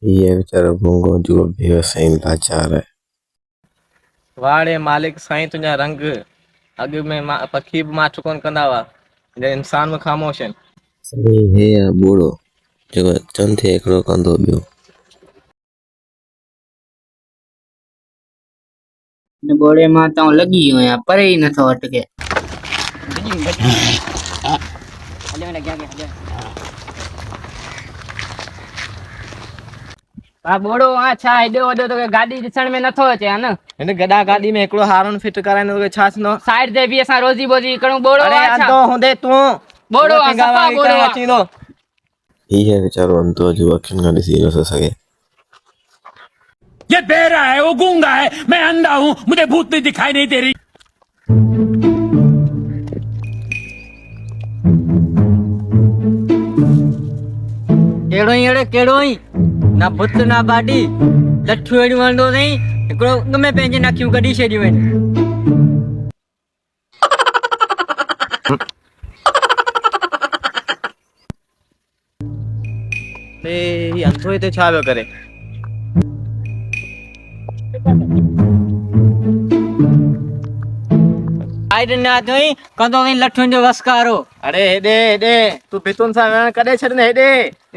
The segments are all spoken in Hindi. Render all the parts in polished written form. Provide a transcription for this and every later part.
ये बेचारा गूंगो जो भी सही लाचार है। वाड़े मालिक साईं तुझा रंग अग में पखी भी माठ कोन कंदा हुआ जे इंसान में ख़ामोश आहिनि। सही है या बूढ़ो जो चंद थे एकड़ो कंदो बियो। ने बोड़े माताऊं लगी हुई परे ही नथो अटके। बोड़ो आ छा हेॾो वॾो तो गाॾी ॾिसण में नथो अचे हा न। हिन गॾा गाॾी में हिकिड़ो हारन फिट कराइनो तो छा थींदो। साइड ते बि असां रोज़ी बोजी करूं। बोड़ो अरे आ छा अंधो हूंदे तूं बोड़ो आ सफ़ा बोड़ो आ। अची थो। ये बेचारो अंतो जो अखियुनि खां ॾिसी नथो सघे। ये बेरा है, वो गूंगा है, मैं अंधा हूँ, मुझे भूत भी दिखाई नहीं दे रही। केड़ो ही अड़े केड़ो ही ना भूत ना बाडी लठू एड़ी वंडो नहीं एकड़ो गमे पेंजे नाखियूं कढी छडियूं आहिनि। ही अंधो हिते छा पियो करे। साइड ना थई कंदो नहीं लठुन जो वसकारो। अरे हेॾे हेॾे तू भितुनि सां वेहण कॾहिं छॾिने हेॾे।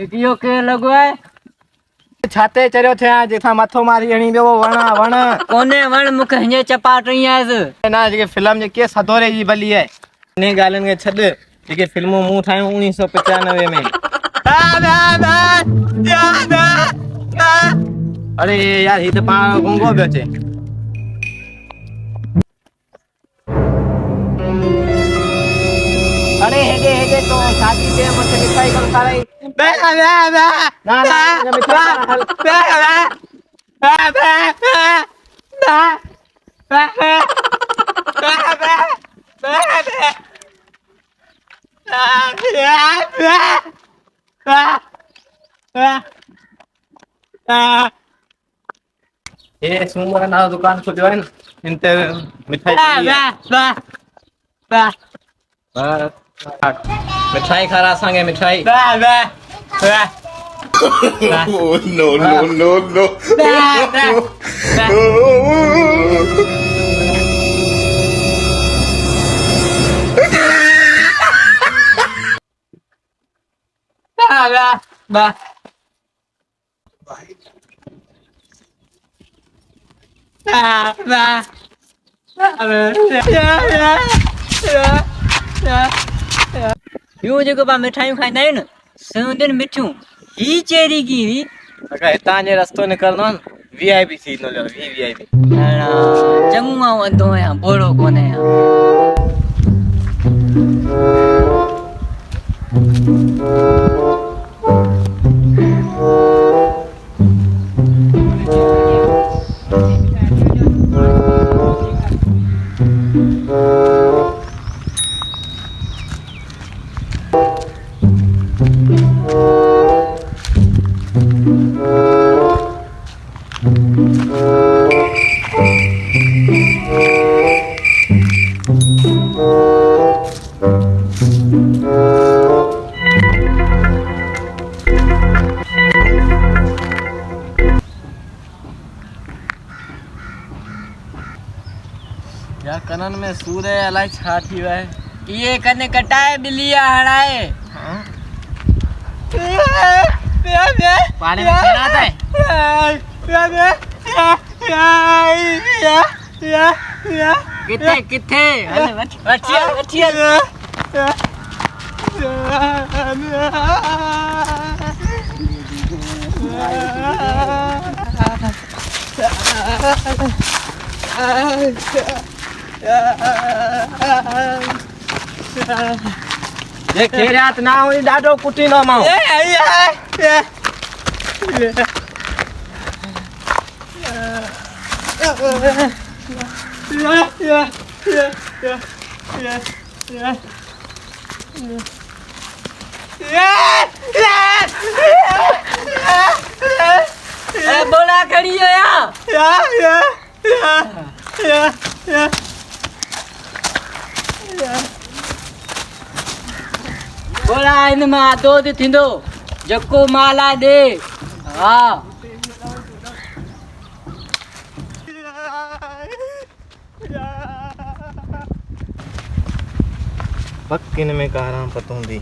इहो के लॻो आहे छाते चरियो थिया जेका मथो मारी हणी वियो वण वण कोने वण मुखे हिंजे चपाट रही आयस ना जेके फिल्म जेके सदोरे जी बली आहे इन ॻाल्हियुनि खे छॾ जेके फिल्मूं मूं ठाहियूं 1995 में। अरे यार ही त पाण गूंगो पियो अचे। अरे हेॾे हेॾे तो शादी ते मूंखे मिठाई कोन खाराई। ना ना ये सूमर ना दुकान खोलियो है इन ते मिठाई मिठाई खारा असांखे मिठाई। Oh no no no no. यूं जेको पा मिठाइयूं खाईंदा आहियूं न सिंधियुनि मिठियूं ही चेरी की हुई। अगर हितां जे रस्तो निकरंदो न वीआईपी थी वेंदो वीआईपी। चङो मां अंधो आहियां बोड़ो कोन्हे यार कनन में सूर है अलाए छा थी वियो आहे। ये कने कटाए बिलिया हड़ाए पानी में खेलाता है किथे किथे वठिया वठिया ये खेरात ना हुई ॾाढो कुटींदो मां। बोला खड़ी हो बोला इन मां दूध थींदो जको माला दे। हाँ पक्की में का आराम पत हूंदी